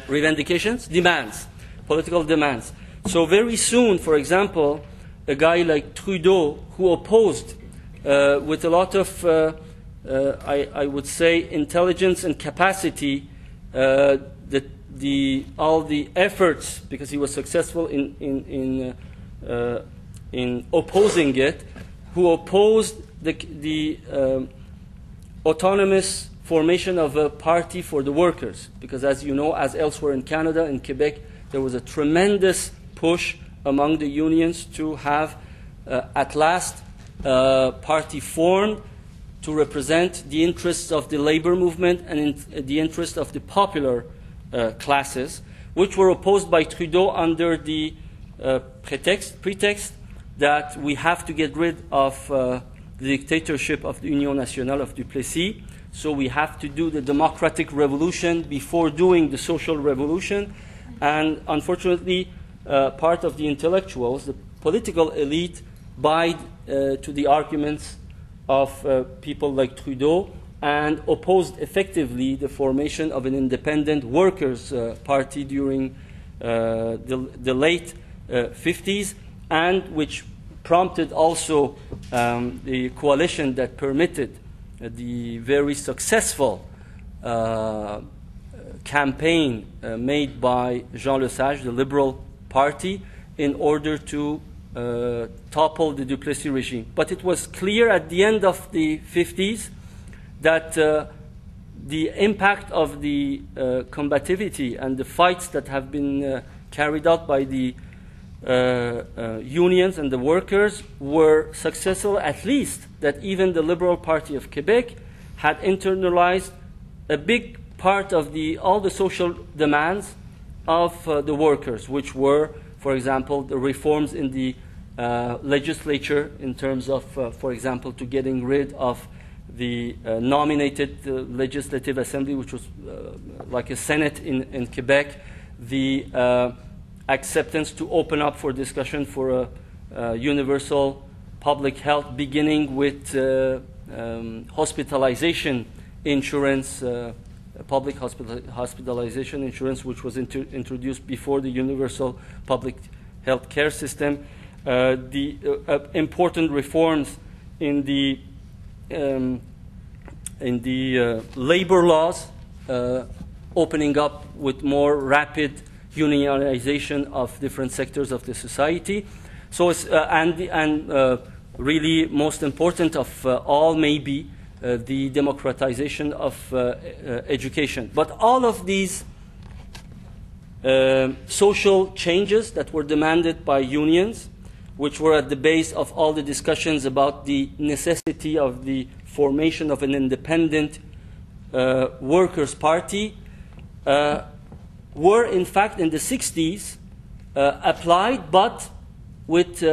revendications, demands, political demands. So very soon, for example, a guy like Trudeau, who opposed with a lot of, I would say, intelligence and capacity, all the efforts, because he was successful in opposing it, who opposed the autonomous formation of a party for the workers. Because as you know, as elsewhere in Canada, in Quebec, there was a tremendous push among the unions to have, at last, a party formed to represent the interests of the labor movement and the interests of the popular classes, which were opposed by Trudeau under the pretext that we have to get rid of the dictatorship of the Union Nationale of Duplessis, so we have to do the democratic revolution before doing the social revolution. And unfortunately, part of the intellectuals, the political elite, bowed to the arguments of people like Trudeau and opposed effectively the formation of an independent workers' party during the late 50s, and which prompted also the coalition that permitted the very successful campaign made by Jean Lesage, the Liberal Party, in order to topple the Duplessis regime. But it was clear at the end of the 50s that the impact of the combativity and the fights that have been carried out by the unions and the workers were successful, at least that even the Liberal Party of Quebec had internalized a big part of all the social demands of the workers, which were, for example, the reforms in the legislature in terms of, for example, to getting rid of the nominated legislative assembly, which was like a senate in Quebec, the acceptance to open up for discussion for a universal public health, beginning with hospitalization insurance, public hospitalization insurance, which was introduced before the universal public health care system. The important reforms in the labor laws, opening up with more rapid unionization of different sectors of the society. So, really most important of all may be the democratization of education. But all of these social changes that were demanded by unions, which were at the base of all the discussions about the necessity of the formation of an independent workers' party, were in fact in the 60s applied, but with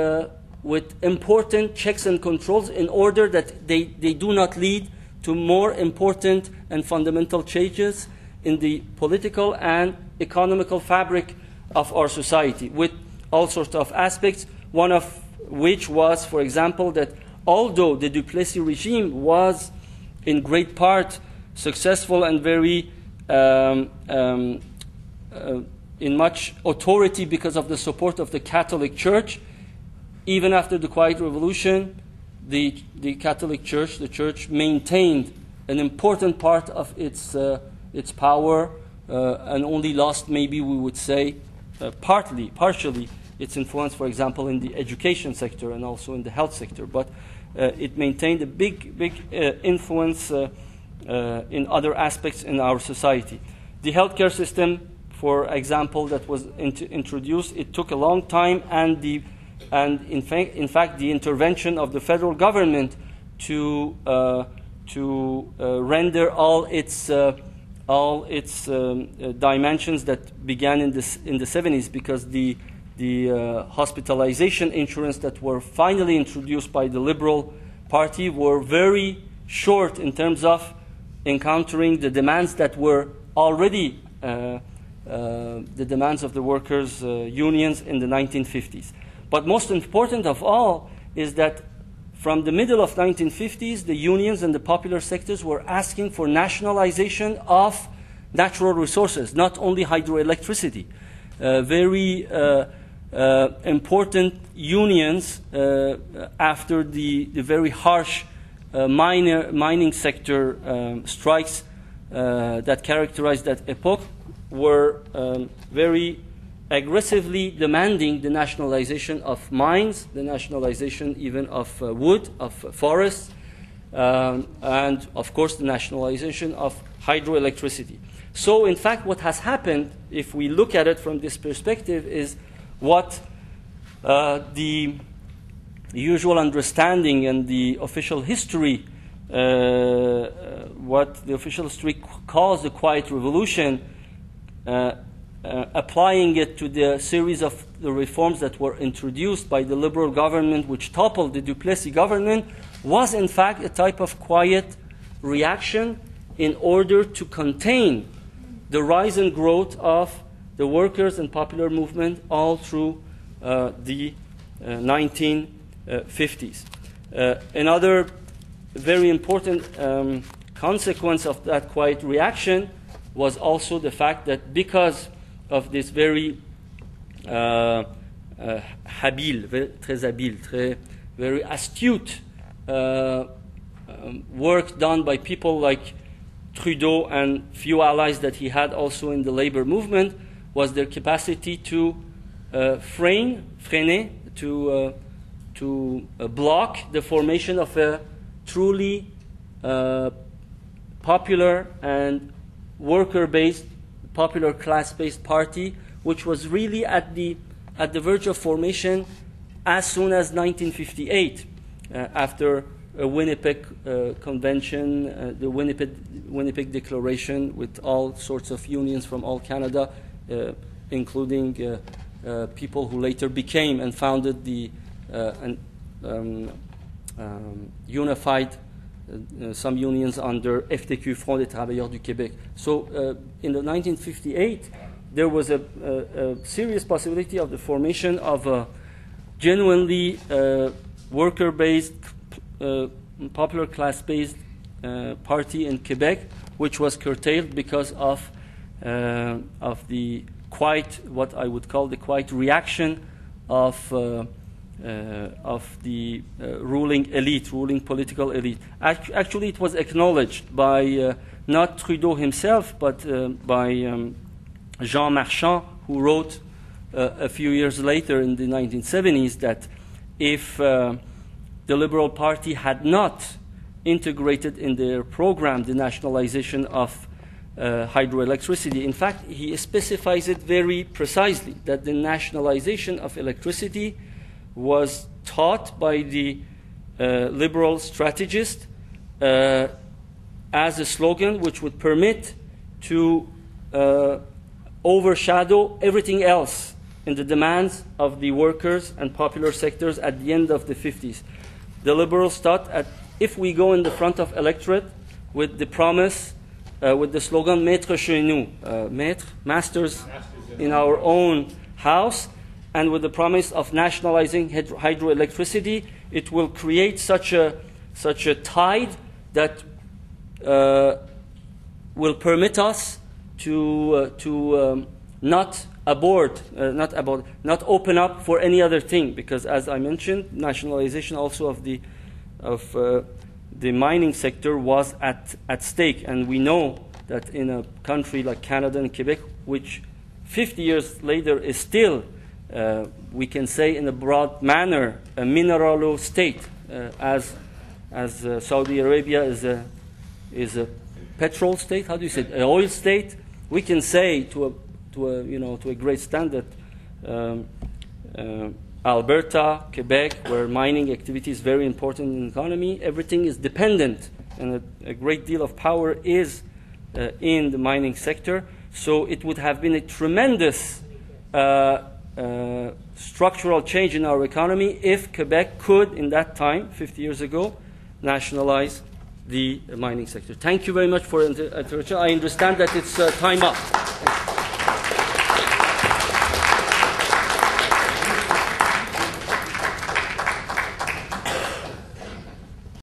important checks and controls in order that they do not lead to more important and fundamental changes in the political and economical fabric of our society, with all sorts of aspects, one of which was, for example, that although the Duplessis regime was in great part successful and very in much authority because of the support of the Catholic Church, even after the Quiet Revolution, the Catholic Church, the Church, maintained an important part of its power and only lost, maybe we would say, partially, its influence, for example, in the education sector and also in the health sector. But it maintained a big influence in other aspects in our society. The healthcare system, for example, that was introduced, it took a long time, and in fact, the intervention of the federal government to render all its dimensions that began in the 70s, because the hospitalization insurance that were finally introduced by the Liberal Party were very short in terms of encountering the demands that were already the demands of the workers' unions in the 1950s. But most important of all is that from the middle of 1950s, the unions and the popular sectors were asking for nationalization of natural resources, not only hydroelectricity. Very important unions after the very harsh mining sector strikes that characterized that epoch were very aggressively demanding the nationalization of mines, the nationalization even of wood, of forests, and of course the nationalization of hydroelectricity. So in fact what has happened, if we look at it from this perspective, is what the usual understanding and the official history, what the official history calls the Quiet Revolution, applying it to the series of the reforms that were introduced by the Liberal government which toppled the Duplessis government, was in fact a type of quiet reaction in order to contain the rise and growth of the workers and popular movement all through the 1950s. Another very important consequence of that quiet reaction was also the fact that because of this very very astute work done by people like Trudeau and few allies that he had also in the labor movement, was their capacity to block the formation of a truly popular and worker-based, popular class-based party, which was really at the verge of formation as soon as 1958, after a Winnipeg convention, the Winnipeg Declaration, with all sorts of unions from all Canada, including people who later became and founded the unified some unions under FTQ, Front des Travailleurs du Québec. So in the 1958, there was a serious possibility of the formation of a genuinely worker-based, popular class-based party in Quebec, which was curtailed because of the quiet, what I would call the quiet reaction of the ruling elite, ruling political elite. Actually, it was acknowledged by not Trudeau himself, but by Jean Marchand, who wrote a few years later in the 1970s that if the Liberal Party had not integrated in their program the nationalization of hydroelectricity, in fact, he specifies it very precisely, that the nationalization of electricity was taught by the liberal strategist as a slogan which would permit to overshadow everything else in the demands of the workers and popular sectors at the end of the 50s. The liberals thought that if we go in the front of electorate with the promise, with the slogan "Maître chez nous," masters in our own house, and with the promise of nationalizing hydroelectricity, it will create such a tide that will permit us to not open up for any other thing, because as I mentioned, nationalization also of the mining sector was at stake, and we know that in a country like Canada and Quebec, which 50 years later is still, we can say in a broad manner, a mineral state, as Saudi Arabia is a petrol state. How do you say it? An oil state. We can say to a great standard, Alberta, Quebec, where mining activity is very important in the economy, everything is dependent, and a great deal of power is in the mining sector. So it would have been a tremendous structural change in our economy if Quebec could, in that time, 50 years ago, nationalize the mining sector. Thank you very much for your attention. I understand that it's time up.